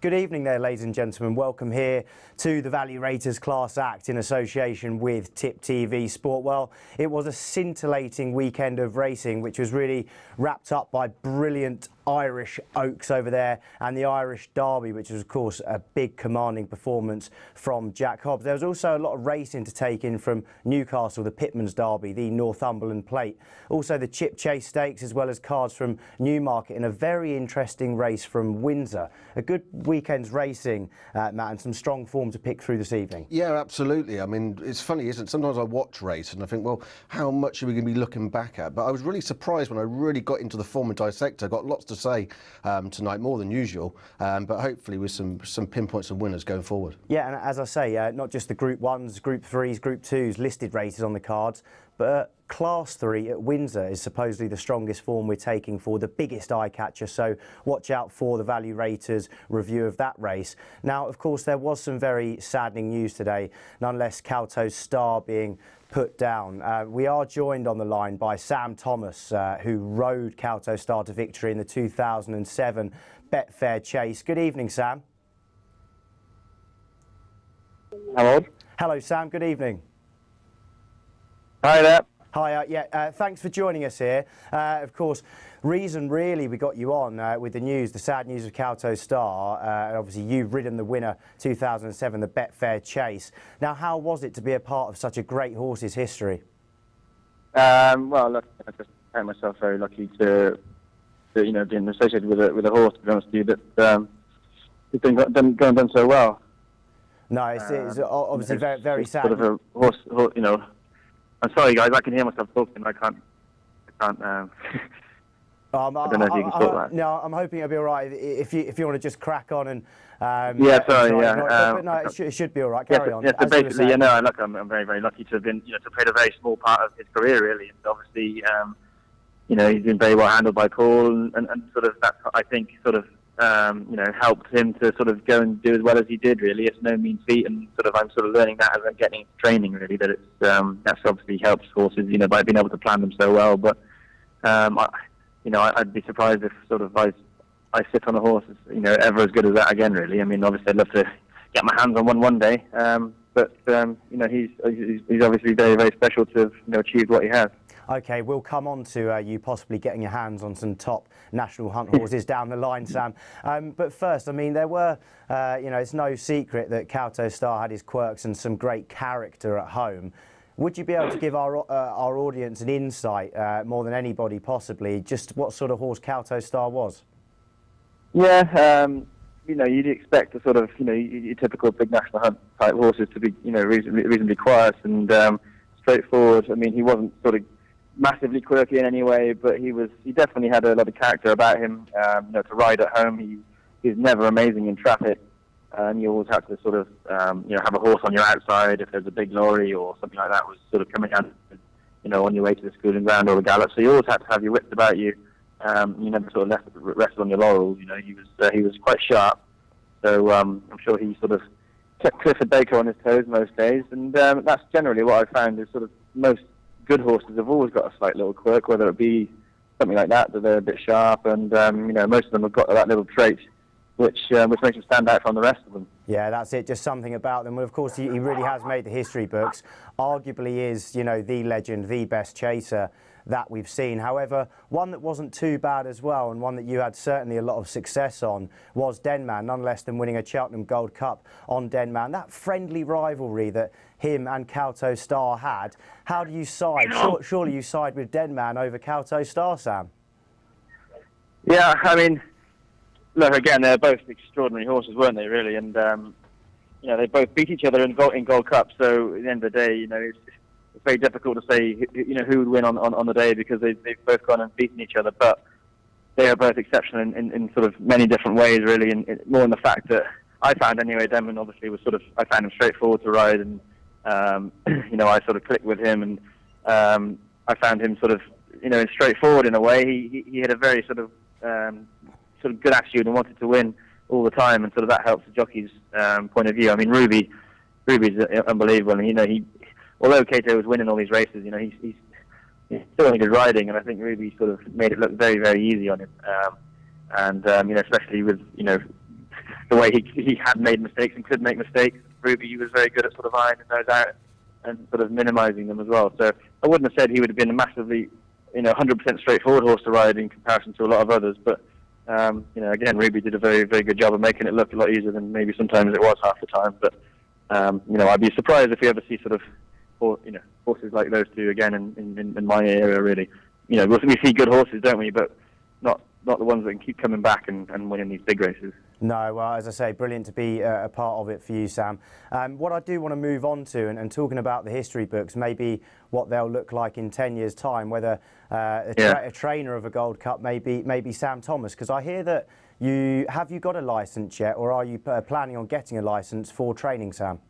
Good evening there, ladies and gentlemen. Welcome here to the Value Raters Class Act in association with Tip TV Sport. Well, it was a scintillating weekend of racing, which was really wrapped up by brilliant Irish Oaks over there and the Irish Derby, which was, of course, a big commanding performance from Jack Hobbs. There was also a lot of racing to take in from Newcastle, the Pitman's Derby, the Northumberland Plate, also the Chip Chase Stakes, as well as cards from Newmarket, and a very interesting race from Windsor. A good weekend's racing, Matt, and some strong form to pick through this evening. Yeah, absolutely. I mean, it's funny, isn't it? Sometimes I watch race and I think, well, how much are we going to be looking back at? But I was really surprised when I really got into the form and dissector. Got lots to say tonight, more than usual, but hopefully with some pinpoints and winners going forward. Yeah, and as I say, not just the Group 1s, Group 3s, Group 2s listed races on the cards, but Class 3 at Windsor is supposedly the strongest form we're taking for the biggest eye catcher, so watch out for the Value Raters review of that race. Now, of course, there was some very saddening news today, nonetheless Kauto Star being put down. We are joined on the line by Sam Thomas, who rode Kauto Star to victory in the 2007 Betfair Chase. Good evening, Sam. Hello. Hello, Sam. Good evening. Hi there. Hi, thanks for joining us here. Of course, reason really we got you on with the news, the sad news of Kauto Star, and obviously you've ridden the winner 2007, the Betfair Chase. Now, how was it to be a part of such a great horse's history? Well, look, I just count myself very lucky to being associated with a horse, to be honest with you, that it's done so well. No, it's obviously very sad. Sort of a horse, I'm sorry, guys. I can hear myself talking. I can't. I don't know if you can talk that. No, I'm hoping it'll be all right. If you want to just crack on and. Yeah, sorry. Yeah. But no, it should be all right. Carry on. Yeah. So basically, look, I'm very, very lucky to have been, to played a very small part of his career, really, and obviously, he's been very well handled by Paul, and sort of that, I think, sort of, helped him to sort of go and do as well as he did. Really, it's no mean feat, and I'm sort of learning that as I'm getting into training. Really, that it's that's obviously helps horses, by being able to plan them so well. But I'd be surprised if sort of I sit on a horse, ever as good as that again. Really, I mean, obviously I'd love to get my hands on one day. But he's obviously very, very special to have achieved what he has. OK, we'll come on to you possibly getting your hands on some top national hunt horses down the line, Sam. But first, I mean, there were, it's no secret that Kauto Star had his quirks and some great character at home. Would you be able to give our audience an insight, more than anybody possibly, just what sort of horse Kauto Star was? Yeah, you'd expect a sort of, your typical big national hunt type horses to be, reasonably quiet and straightforward. I mean, he wasn't sort of massively quirky in any way, but he definitely had a lot of character about him. To ride at home, he's never amazing in traffic, and you always had to sort of, have a horse on your outside if there's a big lorry or something like that was sort of coming out, on your way to the schooling ground or the gallop. So you always had to have your wits about you. You never sort of rested on your laurels. He was quite sharp. So I'm sure he sort of kept Clifford Baker on his toes most days, and that's generally what I found is sort of most good horses have always got a slight little quirk, whether it be something like that they're a bit sharp, and most of them have got that little trait which makes them stand out from the rest of them. Yeah, that's it, just something about them. Well, of course, he really has made the history books. Arguably is, the legend, the best chaser that we've seen. However, one that wasn't too bad as well, and one that you had certainly a lot of success on, was Denman, none less than winning a Cheltenham Gold Cup on Denman. That friendly rivalry that him and Kauto Star had, how do you side? Surely you side with Denman over Kauto Star, Sam? Yeah, I mean, look, again, they're both extraordinary horses, weren't they, really? And, they both beat each other in Gold Cup, so at the end of the day, it's very difficult to say, who would win on the day, because they've both gone and beaten each other. But they are both exceptional in sort of many different ways, really, and more in the fact that I found anyway, Denman obviously was I found him straightforward to ride, and I sort of clicked with him, and I found him sort of straightforward in a way. He had a very sort of good attitude and wanted to win all the time, and sort of that helps the jockey's point of view. I mean, Ruby's unbelievable, and although Kauto was winning all these races, he's still in good riding, and I think Ruby sort of made it look very, very easy on him. Especially with the way he had made mistakes and could make mistakes. Ruby, he was very good at sort of ironing those out and sort of minimising them as well. So I wouldn't have said he would have been a massively, 100% straightforward horse to ride in comparison to a lot of others. But again, Ruby did a very, very good job of making it look a lot easier than maybe sometimes it was half the time. But I'd be surprised if you ever see sort of horses like those two again in my area. Really, we see good horses, don't we? But not the ones that can keep coming back and winning these big races. No, well, as I say, brilliant to be a part of it for you, Sam. What I do want to move on to, and talking about the history books, maybe what they'll look like in 10 years' time, whether a trainer of a Gold Cup may be Sam Thomas, because I hear that you got a licence yet, or are you planning on getting a licence for training, Sam?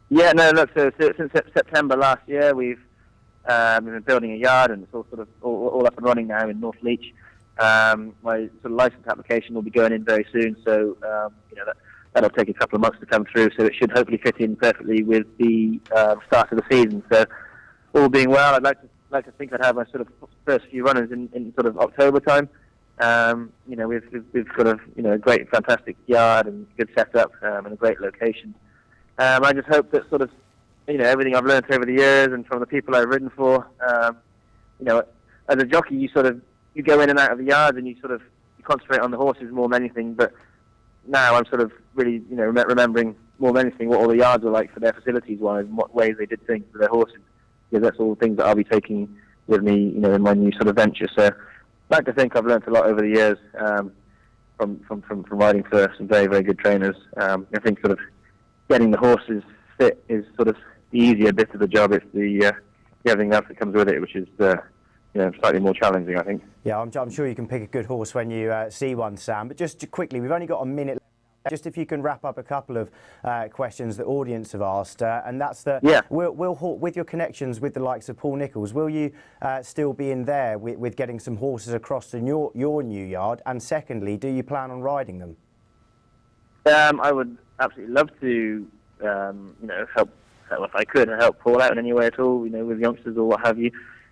Yeah, no, look, so since September last year, we've been building a yard, and it's all sort of all up and running now in North Leach. My sort of license application will be going in very soon, so that'll take a couple of months to come through. So it should hopefully fit in perfectly with the start of the season. So all being well, I'd like to think I'd have my sort of first few runners in sort of October time. We've got a great, fantastic yard and good setup and a great location. I just hope that sort of everything I've learned over the years and from the people I've ridden for, as a jockey, you go in and out of the yards and you concentrate on the horses more than anything. But now I'm sort of really, remembering more than anything what all the yards were like for their facilities wise and what ways they did things for their horses. Because that's all things that I'll be taking with me, in my new sort of venture. So I'd like to think I've learned a lot over the years from riding for some very, very good trainers. I think sort of getting the horses fit is sort of the easier bit of the job. It's the everything else that comes with it, which is slightly more challenging, I think. Yeah, I'm sure you can pick a good horse when you see one, Sam. But just quickly, we've only got a minute left. Just if you can wrap up a couple of questions the audience have asked, and that's that. Yeah. With your connections with the likes of Paul Nicholls, will you still be in there with getting some horses across to your new yard? And secondly, do you plan on riding them? I would absolutely love to, help if I could, and help Paul out in any way at all, with youngsters or what have you.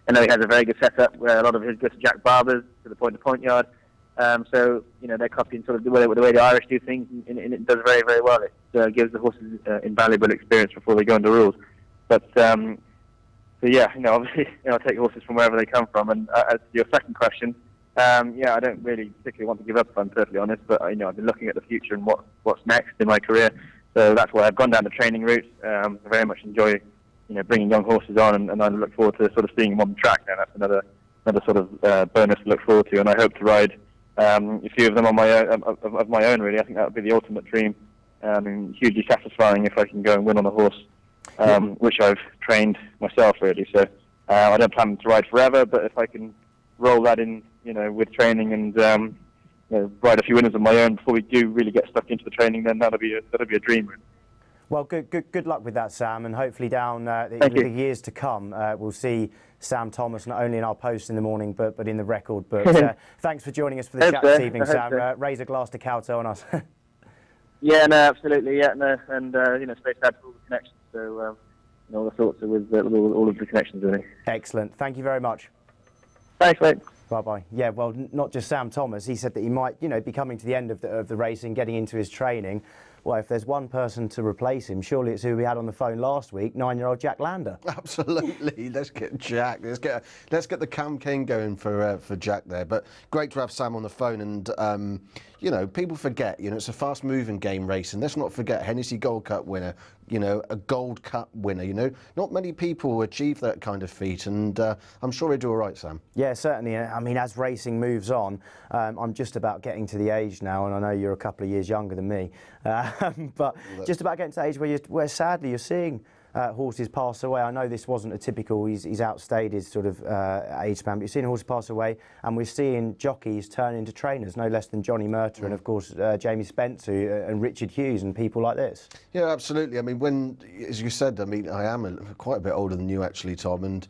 I know he has a very good setup where a lot of his goes to Jack Barber's, to the point yard. So, they're copying sort of the way the Irish do things, and it does very, very well. It gives the horses invaluable experience before they go into rules. But, obviously, I'll take horses from wherever they come from. And as to your second question, I don't really particularly want to give up, if I'm perfectly honest. But, I've been looking at the future and what's next in my career. So that's why I've gone down the training route. I very much enjoy bringing young horses on, and I look forward to sort of seeing them on the track. Now that's another sort of bonus to look forward to, and I hope to ride a few of them on my own, of my own. Really, I think that would be the ultimate dream, and hugely satisfying if I can go and win on a horse, which I've trained myself really. So I don't plan to ride forever, but if I can roll that in, with training and ride a few winners of my own before we do really get stuck into the training, then that'll be a dream. Really. Well, good luck with that, Sam, and hopefully down the years to come, we'll see Sam Thomas not only in our post in the morning, but in the record book. Thanks for joining us for the chat this evening, Sam. Raise a glass to Kauto on us. Yeah, no, absolutely, yeah, no, and stay sad for all the connections. So all the thoughts are with all of the connections, really. Excellent. Thank you very much. Thanks, mate. Bye-bye. Yeah, well, not just Sam Thomas. He said that he might, be coming to the end of the race and getting into his training. Well, if there's one person to replace him, surely it's who we had on the phone last week, 9-year-old Jack Lander. Absolutely. Let's get Jack. Let's get the Cam King going for Jack there. But great to have Sam on the phone. And people forget. It's a fast-moving game racing. Let's not forget Hennessy Gold Cup winner. A Gold Cup winner. Not many people achieve that kind of feat, and I'm sure he'll do all right, Sam. Yeah, certainly. I mean, as racing moves on, I'm just about getting to the age now, and I know you're a couple of years younger than me, but just about getting to the age where sadly you're seeing horses pass away. I know this wasn't a typical, he's outstayed his sort of age span, but you're seeing horses pass away, and we're seeing jockeys turn into trainers, no less than Johnny Murtagh and, of course, Jamie Spence and Richard Hughes and people like this. Yeah, absolutely. I mean, as you said, I am quite a bit older than you, actually, Tom, and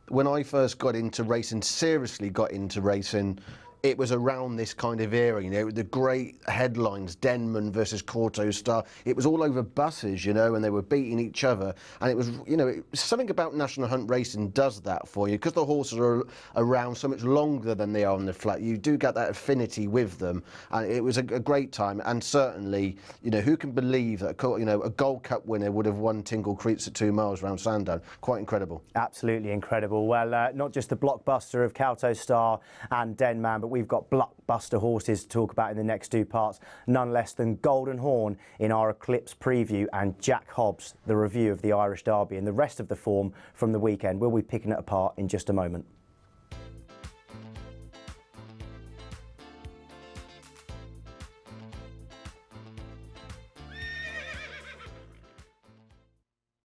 when I first got into racing, seriously got into racing, it was around this kind of era, you know, the great headlines, Denman versus Kauto Star. It was all over buses, you know, and they were beating each other. And it was, you know, something about National Hunt racing does that for you, because the horses are around so much longer than they are on the flat. You do get that affinity with them, and it was a great time. And certainly, you know, who can believe that, you know, a Gold Cup winner would have won Tingle Creeks at 2 miles around Sandown? Quite incredible. Absolutely incredible. Well, not just the blockbuster of Kauto Star and Denman, but we've got blockbuster horses to talk about in the next 2 parts, none less than Golden Horn in our Eclipse preview and Jack Hobbs, the review of the Irish Derby and the rest of the form from the weekend. We'll be picking it apart in just a moment.